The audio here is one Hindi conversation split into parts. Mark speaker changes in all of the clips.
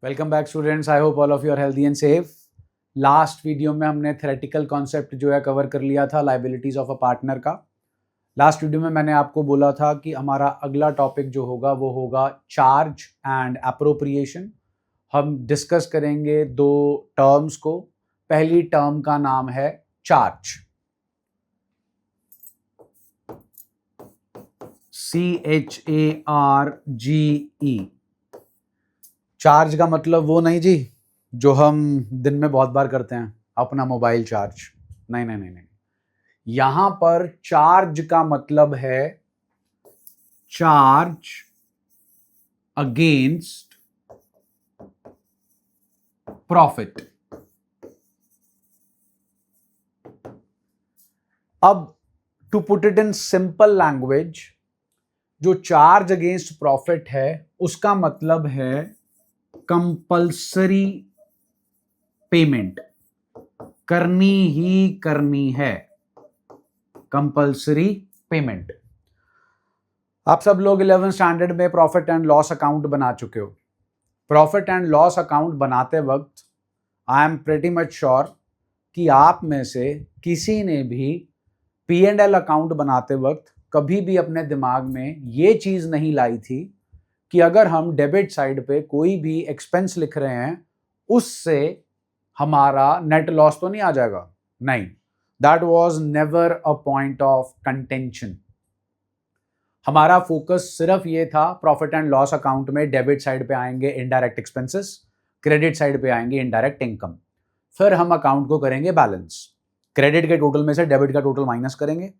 Speaker 1: Welcome back students, I hope all of you are healthy and safe. Last video में हमने थ्योरेटिकल कॉन्सेप्ट जो है कवर कर लिया था लाइबिलिटीज ऑफ अ पार्टनर का। लास्ट वीडियो में मैंने आपको बोला था कि हमारा अगला टॉपिक जो होगा वो होगा चार्ज एंड एप्रोप्रिएशन। हम डिस्कस करेंगे दो टर्म्स को। पहली टर्म का नाम है चार्ज, CHARGE। चार्ज का मतलब वो नहीं जी जो हम दिन में बहुत बार करते हैं, अपना मोबाइल चार्ज। नहीं नहीं नहीं नहीं, यहां पर चार्ज का मतलब है चार्ज अगेंस्ट प्रॉफिट। अब to put it in simple language, जो चार्ज अगेंस्ट प्रॉफिट है उसका मतलब है कंपल्सरी पेमेंट, करनी ही करनी है, कंपल्सरी पेमेंट। आप सब लोग 11th स्टैंडर्ड में प्रॉफिट एंड लॉस अकाउंट बना चुके हो। प्रॉफिट एंड लॉस अकाउंट बनाते वक्त I am pretty much sure कि आप में से किसी ने भी P&L अकाउंट बनाते वक्त कभी भी अपने दिमाग में ये चीज नहीं लाई थी कि अगर हम डेबिट साइड पे कोई भी एक्सपेंस लिख रहे हैं उससे हमारा नेट लॉस तो नहीं आ जाएगा। नहीं, that was never a point of contention. हमारा फोकस सिर्फ ये था, प्रॉफिट एंड लॉस अकाउंट में डेबिट साइड पे आएंगे इनडायरेक्ट एक्सपेंसेस, क्रेडिट साइड पे आएंगे इनडायरेक्ट इनकम। फिर हम अकाउंट को करेंगे बैलेंस। क्रेडिट के टोटल में से डेबिट का टोटल माइनस करेंगे।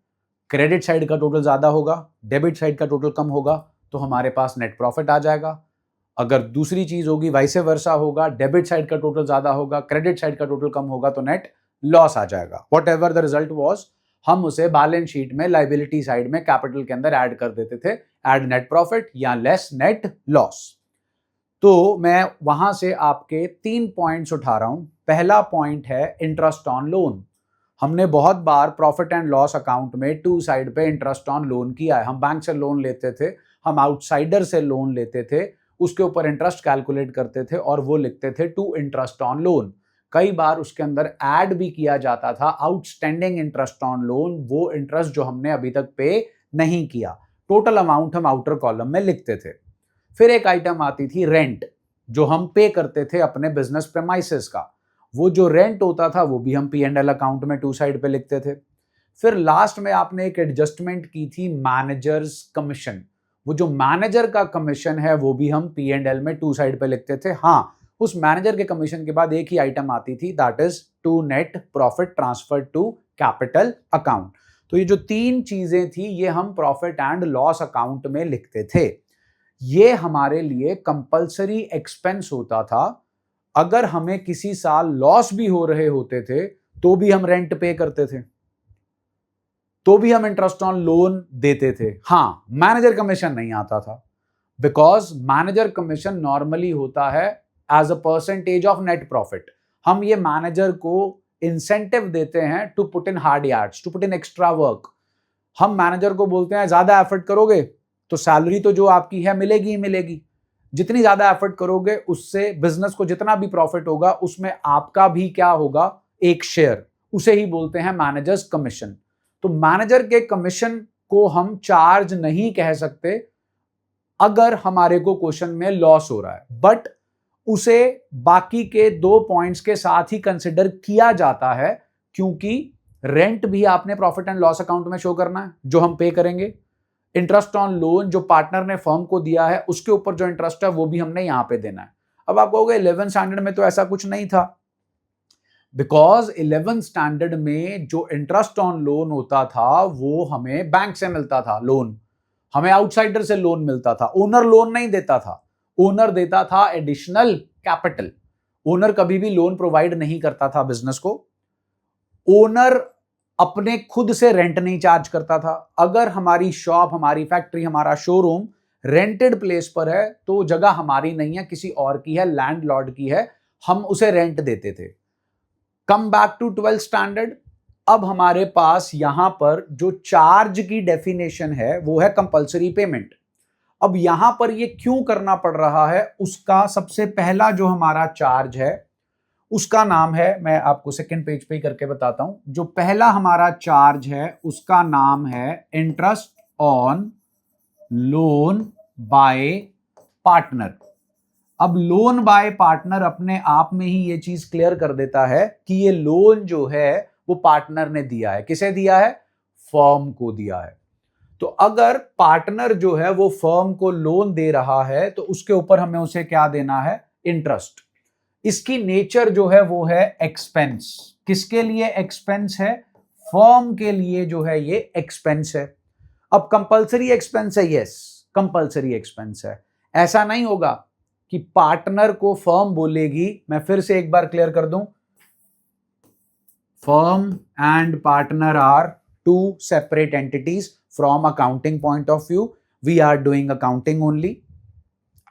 Speaker 1: क्रेडिट साइड का टोटल ज्यादा होगा, डेबिट साइड का टोटल कम होगा, तो हमारे पास नेट प्रॉफिट आ जाएगा। अगर दूसरी चीज होगी, वाइस वर्सा होगा, डेबिट साइड का टोटल ज्यादा होगा, क्रेडिट साइड का टोटल कम होगा, तो नेट लॉस आ जाएगा। What ever the result was, हम उसे बैलेंस शीट में लाइबिलिटी साइड में कैपिटल के अंदर ऐड कर देते थे, ऐड नेट प्रॉफिट या लेस नेट लॉस। तो मैं वहां से आपके 3 पॉइंट्स उठा रहा हूं। पहला पॉइंट है इंटरेस्ट ऑन लोन। हमने बहुत बार प्रॉफिट एंड लॉस अकाउंट में टू साइड पे इंटरेस्ट ऑन लोन किया है। हम बैंक से लोन लेते थे, हम आउटसाइडर से लोन लेते थे, उसके ऊपर इंटरेस्ट कैलकुलेट करते थे और वो लिखते थे टू इंटरेस्ट ऑन लोन। कई बार उसके अंदर ऐड भी किया जाता था आउटस्टैंडिंग इंटरेस्ट ऑन लोन, वो इंटरेस्ट जो हमने अभी तक पे नहीं किया। टोटल अमाउंट हम आउटर कॉलम में लिखते थे। फिर एक आइटम आती थी रेंट, जो हम पे करते थे अपने बिजनेस प्रेमाइसेस का। वो जो रेंट होता था वो भी हम P&L अकाउंट में टू साइड पे लिखते थे। फिर लास्ट में आपने एक एडजस्टमेंट की थी मैनेजर्स कमीशन। वो जो मैनेजर का कमीशन है वो भी हम P&L में टू साइड पे लिखते थे। हाँ, उस मैनेजर के कमीशन के बाद एक ही आइटम आती थी, that is to net profit transfer to capital account. तो ये जो 3 चीजें थी ये हम प्रॉफिट एंड लॉस अकाउंट में लिखते थे। ये हमारे लिए कंपल्सरी एक्सपेंस होता था। अगर हमें किसी साल लॉस भी हो रहे होते थे तो भी हम रेंट पे करते थे, तो भी हम इंटरेस्ट ऑन लोन देते थे। हाँ, मैनेजर कमीशन नहीं आता था, बिकॉज मैनेजर कमीशन नॉर्मली होता है as a percentage of net profit. हम ये मैनेजर को इंसेंटिव देते हैं to put in hard yards, to put in extra work. हम मैनेजर को बोलते हैं ज्यादा एफर्ट करोगे तो सैलरी तो जो आपकी है मिलेगी ही मिलेगी। जितनी ज्यादा एफर्ट करोगे उससे बिजनेस को जितना भी प्रॉफिट होगा उसमें आपका भी क्या होगा, एक शेयर। उसे ही बोलते हैं मैनेजर्स कमीशन। तो मैनेजर के कमीशन को हम चार्ज नहीं कह सकते अगर हमारे को क्वेश्चन में लॉस हो रहा है, बट उसे बाकी के 2 पॉइंट्स के साथ ही कंसिडर किया जाता है, क्योंकि रेंट भी आपने प्रॉफिट एंड लॉस अकाउंट में शो करना है जो हम पे करेंगे। इंटरेस्ट ऑन लोन जो पार्टनर ने फर्म को दिया है उसके ऊपर जो इंटरेस्ट है वो भी हमने यहां पे देना है। अब आप कहोगे 11th स्टैंडर्ड में तो ऐसा कुछ नहीं था, बिकॉज 11th स्टैंडर्ड में जो इंटरेस्ट ऑन लोन होता था वो हमें बैंक से मिलता था लोन, हमें आउटसाइडर से लोन मिलता था। ओनर लोन नहीं देता था, ओनर देता था एडिशनल कैपिटल। ओनर कभी भी लोन प्रोवाइड नहीं करता था बिजनेस को। ओनर अपने खुद से रेंट नहीं चार्ज करता था। अगर हमारी शॉप, हमारी फैक्ट्री, हमारा शोरूम रेंटेड प्लेस पर है तो जगह हमारी नहीं है, किसी और की है, लैंडलॉर्ड की है, हम उसे रेंट देते थे। Come back to 12th standard. अब हमारे पास यहां पर जो चार्ज की डेफिनेशन है वो है कंपल्सरी पेमेंट। अब यहां पर ये क्यों करना पड़ रहा है, उसका सबसे पहला जो हमारा चार्ज है उसका नाम है, मैं आपको सेकंड पेज पे ही करके बताता हूं। जो पहला हमारा चार्ज है उसका नाम है interest on loan by partner. अब लोन बाय पार्टनर अपने आप में ही ये चीज क्लियर कर देता है कि ये लोन जो है वो पार्टनर ने दिया है। किसे दिया है? फर्म को दिया है। तो अगर पार्टनर जो है वो फर्म को लोन दे रहा है तो उसके ऊपर हमें उसे क्या देना है? इंटरेस्ट। इसकी नेचर जो है वो है एक्सपेंस। किसके लिए एक्सपेंस है? फर्म के लिए जो है ये एक्सपेंस है। अब कंपलसरी एक्सपेंस है? यस, कंपलसरी एक्सपेंस है। ऐसा नहीं होगा कि पार्टनर को फर्म बोलेगी, मैं फिर से एक बार क्लियर कर दूं, firm and partner are two separate entities from accounting point of view, we are doing accounting only.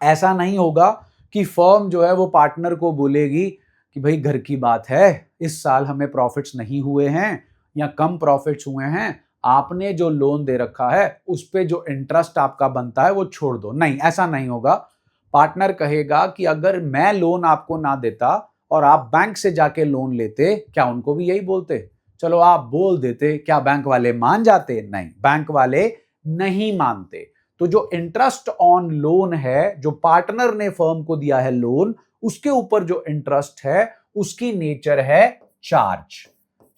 Speaker 1: ऐसा नहीं होगा कि फर्म जो है वो पार्टनर को बोलेगी कि भाई घर की बात है, इस साल हमें प्रॉफिट्स नहीं हुए हैं या कम प्रॉफिट्स हुए हैं, आपने जो लोन दे रखा है उस पे जो इंटरेस्ट आपका बनता है वो छोड़ दो। नहीं, ऐसा नहीं होगा। पार्टनर कहेगा कि अगर मैं लोन आपको ना देता और आप बैंक से जाके लोन लेते, क्या उनको भी यही बोलते? चलो आप बोल देते, क्या बैंक वाले मान जाते? नहीं, बैंक वाले नहीं मानते। तो जो इंटरेस्ट ऑन लोन है, जो पार्टनर ने फर्म को दिया है लोन, उसके ऊपर जो इंटरेस्ट है उसकी नेचर है चार्ज।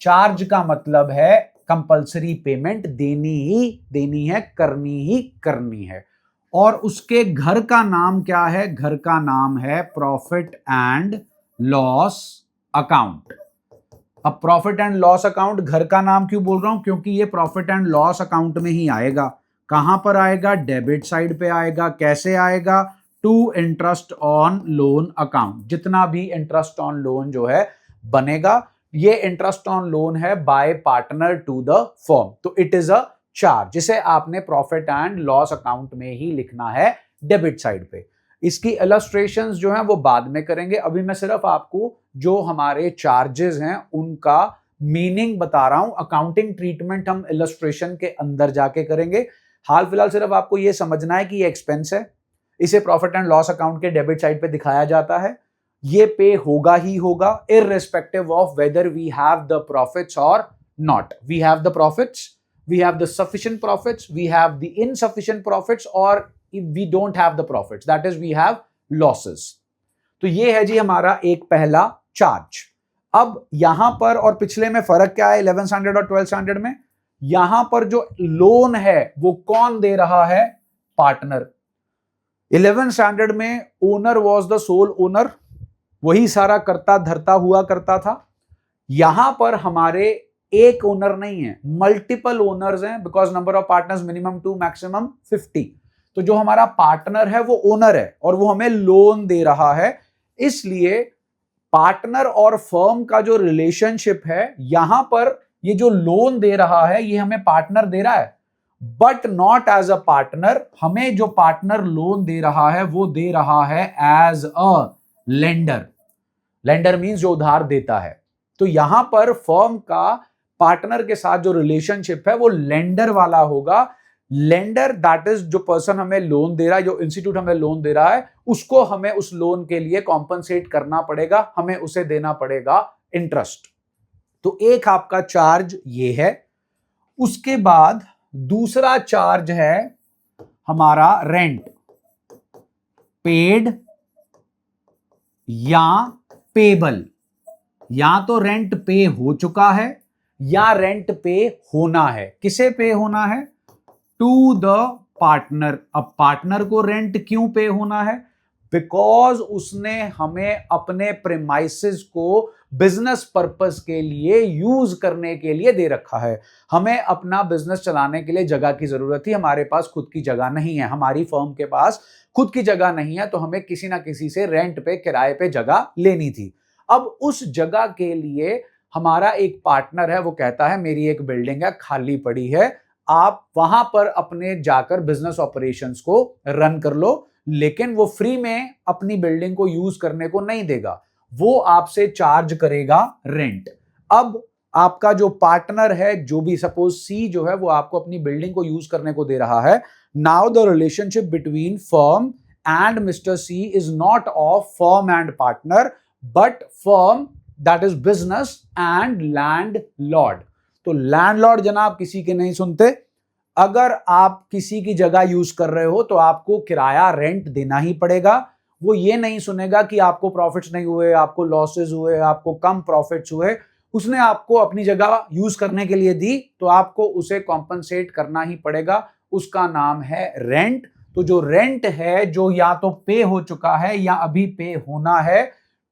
Speaker 1: चार्ज का मतलब है कंपलसरी पेमेंट देनी है, करनी है। और उसके घर का नाम क्या है? घर का नाम है प्रॉफिट एंड लॉस अकाउंट। अब प्रॉफिट एंड लॉस अकाउंट घर का नाम क्यों बोल रहा हूं? क्योंकि ये प्रॉफिट एंड लॉस अकाउंट में ही आएगा। कहां पर आएगा? डेबिट साइड पे आएगा। कैसे आएगा? To interest on loan account. जितना भी इंटरेस्ट ऑन लोन जो है बनेगा, ये इंटरेस्ट ऑन लोन है by partner to the firm, तो इट इज अ चार्ज, जिसे आपने प्रॉफिट एंड लॉस अकाउंट में ही लिखना है डेबिट साइड पे। इसकी इलस्ट्रेशंस जो हैं वो बाद में करेंगे। अभी मैं सिर्फ आपको जो हमारे चार्जेस हैं उनका मीनिंग बता रहा हूं। अकाउंटिंग ट्रीटमेंट हम इलस्ट्रेशन के अंदर जाके करेंगे। हाल फिलहाल सिर्फ आपको यह समझना है कि ये एक्सपेंस है, इसे प्रॉफिट एंड लॉस अकाउंट के डेबिट साइड पे दिखाया जाता है, ये पे होगा ही होगा, irrespective of whether we have the profits or not. We have the profits, we have the sufficient profits, we have the insufficient profits, or if we don't have the profits, that is we have losses. तो ये है जी हमारा एक पहला चार्ज। अब यहां पर और पिछले में फर्क क्या है 11th स्टैंडर्ड और 12th स्टैंडर्ड में? यहां पर जो लोन है वो कौन दे रहा है? पार्टनर। 11th स्टैंडर्ड में owner was the sole owner, वही सारा करता धरता हुआ करता था। यहां पर हमारे एक ओनर नहीं है, मल्टीपल ओनर्स हैं, because number of partners minimum 2 maximum 50। तो जो हमारा पार्टनर है वो ओनर है और वो हमें लोन दे रहा है। इसलिए पार्टनर और फर्म का जो रिलेशनशिप है, यहां पर ये जो लोन दे रहा है ये हमें पार्टनर दे रहा है, but not as a partner. हमें जो पार्टनर लोन दे रहा है वो दे रहा है as a lender. Lender means जो उधार देता है। तो यहां पर फर्म का पार्टनर के साथ जो रिलेशनशिप है वो लेंडर वाला होगा। लेंडर दैट इज जो पर्सन हमें लोन दे रहा है, जो इंस्टीट्यूट हमें लोन दे रहा है, उसको हमें उस लोन के लिए कॉम्पनसेट करना पड़ेगा, हमें उसे देना पड़ेगा इंटरेस्ट। तो एक आपका चार्ज ये है। उसके बाद दूसरा चार्ज है हमारा रेंट, पेड या पेबल। या तो रेंट पे हो चुका है या रेंट पे होना है। किसे पे होना है? To the partner. अब पार्टनर को रेंट क्यों पे होना है? बिकॉज उसने हमें अपने प्रेमाइसेस को बिजनेस पर्पस के लिए यूज करने के लिए दे रखा है। हमें अपना बिजनेस चलाने के लिए जगह की जरूरत थी, हमारे पास खुद की जगह नहीं है, हमारी फर्म के पास खुद की जगह नहीं है, तो हमें किसी ना किसी से रेंट पे, किराए पे जगह लेनी थी। अब उस जगह के लिए हमारा एक पार्टनर है, वो कहता है मेरी एक बिल्डिंग है खाली पड़ी है, आप वहां पर अपने जाकर बिजनेस ऑपरेशंस को रन कर लो, लेकिन वो फ्री में अपनी बिल्डिंग को यूज करने को नहीं देगा, वो आपसे चार्ज करेगा रेंट। अब आपका जो पार्टनर है, जो भी सपोज सी जो है वो आपको अपनी बिल्डिंग को यूज करने को दे रहा है, now the relationship between firm and mister C is not of firm and partner but firm that is business and landlord. तो लैंडलॉर्ड जनाब किसी के नहीं सुनते। अगर आप किसी की जगह यूज कर रहे हो तो आपको किराया रेंट देना ही पड़ेगा। वो ये नहीं सुनेगा कि आपको प्रॉफिट्स नहीं हुए, आपको लॉसेस हुए, आपको कम प्रॉफिट्स हुए। उसने आपको अपनी जगह यूज करने के लिए दी तो आपको उसे कॉम्पनसेट करना ही पड़ेगा। उसका नाम है रेंट। तो जो रेंट है, जो या तो पे हो चुका है या अभी पे होना है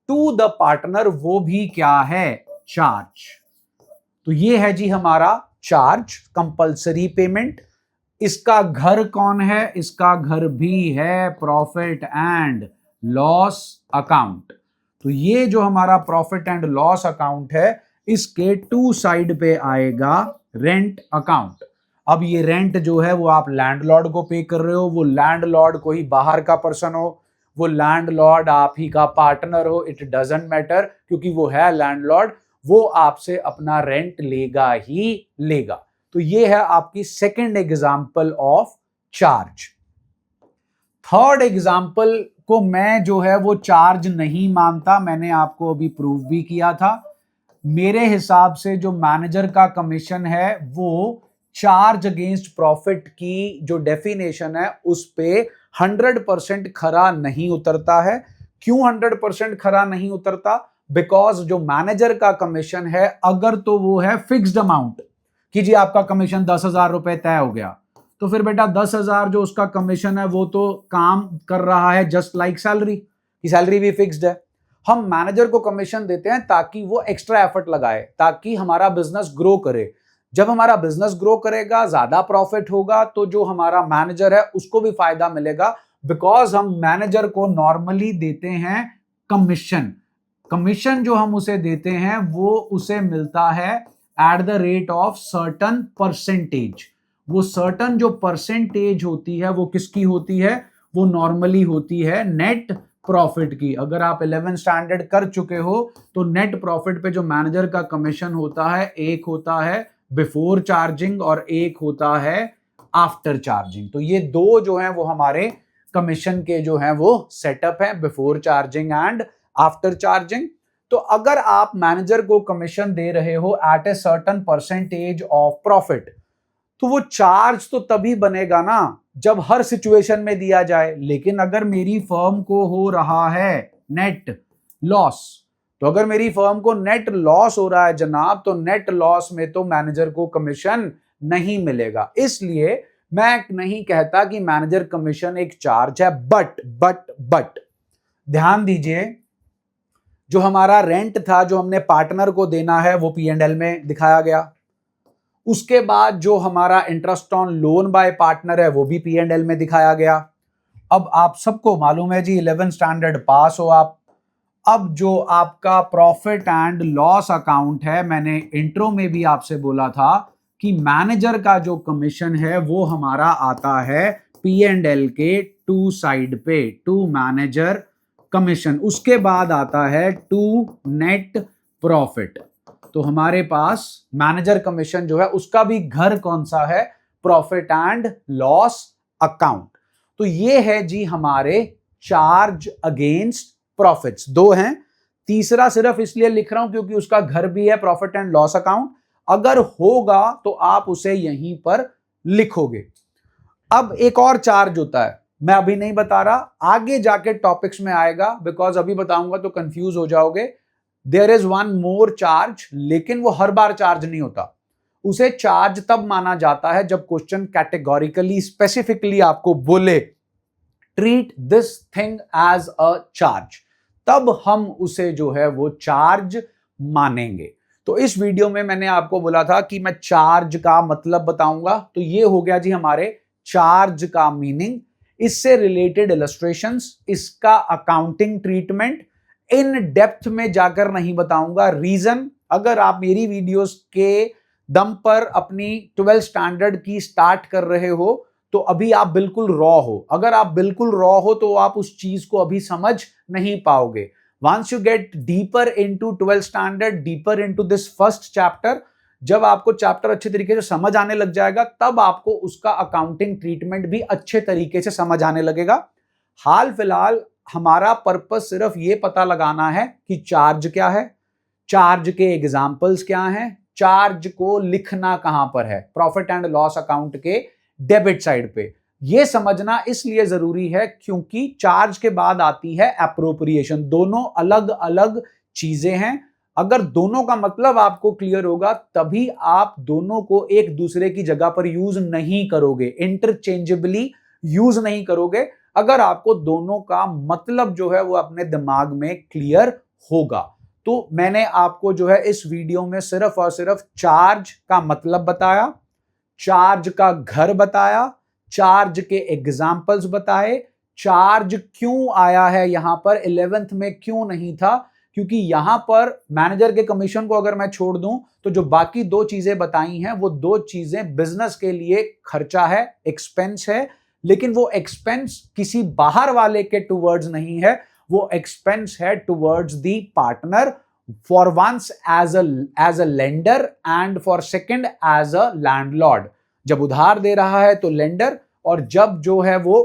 Speaker 1: टू द पार्टनर, वो भी क्या है? चार्ज। तो ये है जी हमारा चार्ज, कंपल्सरी पेमेंट। इसका घर कौन है? इसका घर भी है प्रॉफिट एंड लॉस अकाउंट। तो ये जो हमारा प्रॉफिट एंड लॉस अकाउंट है, इसके टू साइड पे आएगा रेंट अकाउंट। अब ये रेंट जो है वो आप लैंडलॉर्ड को पे कर रहे हो, वो लैंडलॉर्ड कोई बाहर का पर्सन हो, वो लैंडलॉर्ड आप ही का पार्टनर हो, इट डजंट मैटर, क्योंकि वो है लैंडलॉर्ड, वो आपसे अपना रेंट लेगा ही लेगा। तो ये है आपकी second example of charge. Third example को मैं जो है वो चार्ज नहीं मानता, मैंने आपको अभी प्रूव भी किया था। मेरे हिसाब से जो मैनेजर का कमीशन है वो चार्ज अगेंस्ट प्रॉफिट की जो डेफिनेशन है उस पे 100% खरा नहीं उतरता है। क्यों 100% खरा नहीं उतरता? बिकॉज जो मैनेजर का कमीशन है, अगर तो वो है फिक्स्ड अमाउंट कि जी आपका कमीशन 10,000 रुपए तय हो गया, तो फिर बेटा 10,000 जो उसका कमीशन है वो तो काम कर रहा है जस्ट लाइक सैलरी, की सैलरी भी फिक्स्ड है। हम मैनेजर को कमीशन देते हैं ताकि वो एक्स्ट्रा एफर्ट लगाए, ताकि हमारा बिजनेस ग्रो करे। जब हमारा बिजनेस ग्रो करेगा, ज्यादा प्रॉफिट होगा, तो जो हमारा मैनेजर है उसको भी फायदा मिलेगा, बिकॉज हम मैनेजर को नॉर्मली देते हैं कमीशन। कमीशन जो हम उसे देते हैं वो उसे मिलता है at the rate of certain percentage. वो सर्टन जो परसेंटेज होती है वो किसकी होती है? वो नॉर्मली होती है नेट प्रॉफिट की। अगर आप 11 स्टैंडर्ड कर चुके हो तो नेट प्रॉफिट पे जो मैनेजर का कमीशन होता है, एक होता है बिफोर चार्जिंग और एक होता है आफ्टर चार्जिंग। तो ये दो जो हैं वो हमारे कमीशन के जो हैं वो सेटअप है, before charging and after charging. तो अगर आप मैनेजर को कमीशन दे रहे हो at a certain percentage of profit, तो वो चार्ज तो तभी बनेगा ना जब हर सिचुएशन में दिया जाए। लेकिन अगर मेरी फर्म को हो रहा है नेट लॉस, तो अगर मेरी फर्म को नेट लॉस हो रहा है जनाब, तो नेट लॉस में तो मैनेजर को कमीशन नहीं मिलेगा। इसलिए मैं नहीं कहता कि मैनेजर कमीशन एक चार्ज है। बट ध्यान दीजिए, जो हमारा रेंट था जो हमने पार्टनर को देना है वो P&L में दिखाया गया। उसके बाद जो हमारा interest on loan by partner है वो भी P&L में दिखाया गया। अब आप सबको मालूम है जी 11 स्टैंडर्ड पास हो आप। अब जो आपका प्रॉफिट एंड लॉस अकाउंट है, मैंने इंट्रो में भी आपसे बोला था कि मैनेजर का जो कमीशन है वो हमारा आता है P&L के टू साइड पे, टू मैनेजर कमीशन। उसके बाद आता है टू नेट प्रॉफिट। तो हमारे पास मैनेजर कमीशन जो है उसका भी घर कौन सा है? Profit and loss account. तो ये है जी हमारे चार्ज अगेंस्ट प्रॉफिट्स। दो हैं, तीसरा सिर्फ इसलिए लिख रहा हूं क्योंकि उसका घर भी है प्रॉफिट एंड लॉस अकाउंट। अगर होगा तो आप उसे यहीं पर लिखोगे। अब एक और चार्ज होता है, मैं अभी नहीं बता रहा, आगे जाके टॉपिक्स में आएगा, बिकॉज अभी बताऊंगा तो कंफ्यूज हो जाओगे। There is one more charge, लेकिन वो हर बार चार्ज नहीं होता। उसे चार्ज तब माना जाता है जब क्वेश्चन कैटेगोरिकली स्पेसिफिकली आपको बोले treat this thing as a charge, तब हम उसे जो है वो चार्ज मानेंगे। तो इस वीडियो में मैंने आपको बोला था कि मैं चार्ज का मतलब बताऊंगा। तो ये हो गया जी हमारे चार्ज का मीनिंग, इससे रिलेटेड इलस्ट्रेशंस, इसका अकाउंटिंग ट्रीटमेंट इन डेप्थ में जाकर नहीं बताऊंगा। रीजन, अगर आप मेरी वीडियोस के दम पर अपनी 12 स्टैंडर्ड की स्टार्ट कर रहे हो तो अभी आप बिल्कुल रॉ हो। अगर आप बिल्कुल रॉ हो तो आप उस चीज को अभी समझ नहीं पाओगे। Once you get deeper into 12th standard, deeper into this first chapter, जब आपको चैप्टर अच्छे तरीके से समझ आने लग जाएगा, तब आपको उसका अकाउंटिंग ट्रीटमेंट भी अच्छे तरीके से समझ आने लगेगा। हाल फिलहाल हमारा पर्पस सिर्फ ये पता लगाना है कि चार्ज क्या है, चार्ज के एग्जाम्पल्स क्या हैं, चार्ज को लिखना कहां पर है, प्रॉफिट एंड लॉस अकाउंट के डेबिट साइड पे। यह समझना इसलिए जरूरी है क्योंकि चार्ज के बाद आती है एप्रोप्रिएशन। दोनों अलग अलग चीजें हैं। अगर दोनों का मतलब आपको क्लियर होगा तभी आप दोनों को एक दूसरे की जगह पर यूज नहीं करोगे, इंटरचेंजेबली यूज नहीं करोगे, अगर आपको दोनों का मतलब जो है वो अपने दिमाग में क्लियर होगा। तो मैंने आपको जो है इस वीडियो में सिर्फ और सिर्फ चार्ज का मतलब बताया, चार्ज का घर बताया, चार्ज के एग्जाम्पल्स बताए, चार्ज क्यों आया है यहां पर 11th में क्यों नहीं था, क्योंकि यहां पर मैनेजर के कमीशन को अगर मैं छोड़ दूं तो जो बाकी दो चीजें बताई हैं वो दो चीजें बिजनेस के लिए खर्चा है, एक्सपेंस है, लेकिन वो एक्सपेंस किसी बाहर वाले के टुवर्ड्स नहीं है, वो एक्सपेंस है towards the partner, for once as a lender and for second as a landlord. जब उधार दे रहा है तो लेंडर, और जब जो है वो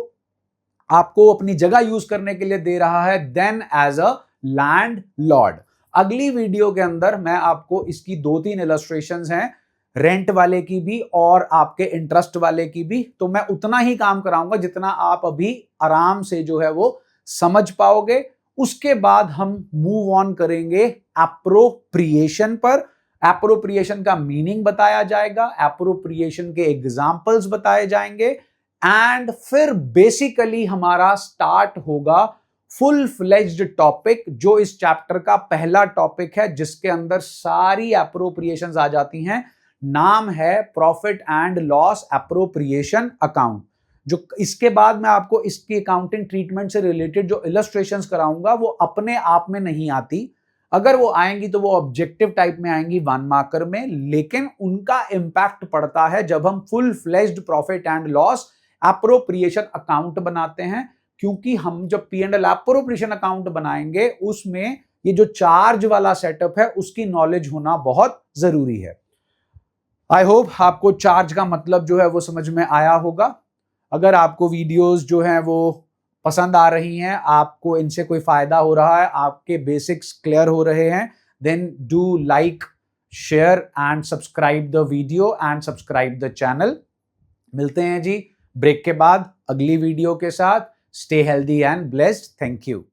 Speaker 1: आपको अपनी जगह यूज करने के लिए दे रहा है देन एज अ लैंडलॉर्ड। अगली वीडियो के अंदर मैं आपको इसकी 2-3 इलस्ट्रेशंस हैं, रेंट वाले की भी और आपके इंटरेस्ट वाले की भी, तो मैं उतना ही काम कराऊंगा जितना आप अभी आराम से जो है वो समझ पाओगे। उसके बाद हम मूव ऑन करेंगे एप्रोप्रिएशन पर। एप्रोप्रिएशन का मीनिंग बताया जाएगा, एप्रोप्रिएशन के एग्जाम्पल्स बताए जाएंगे, एंड फिर बेसिकली हमारा स्टार्ट होगा फुल फ्लेज्ड टॉपिक, जो इस चैप्टर का पहला टॉपिक है, जिसके अंदर सारी एप्रोप्रिएशंस आ जाती हैं। नाम है profit and loss appropriation account. जो इसके बाद मैं आपको इसकी अकाउंटिंग ट्रीटमेंट से रिलेटेड जो इलस्ट्रेशंस कराऊंगा वो अपने आप में नहीं आती, अगर वो आएंगी तो वो ऑब्जेक्टिव टाइप में आएंगी 1 मार्कर में, लेकिन उनका इंपैक्ट पड़ता है जब हम full fledged profit and loss appropriation account बनाते हैं, क्योंकि हम जब P&L एप्रोप्रिएशन अकाउंट बनाएंगे उसमें ये जो चार्ज वाला सेटअप है उसकी नॉलेज होना बहुत जरूरी है। आई होप आपको चार्ज का मतलब जो है वो समझ में आया होगा। अगर आपको वीडियोस जो हैं वो पसंद आ रही हैं, आपको इनसे कोई फायदा हो रहा है, आपके बेसिक्स क्लियर हो रहे हैं, then do like, share and subscribe the video and subscribe the channel. मिलते हैं जी ब्रेक के बाद अगली वीडियो के साथ। Stay healthy and blessed. Thank you.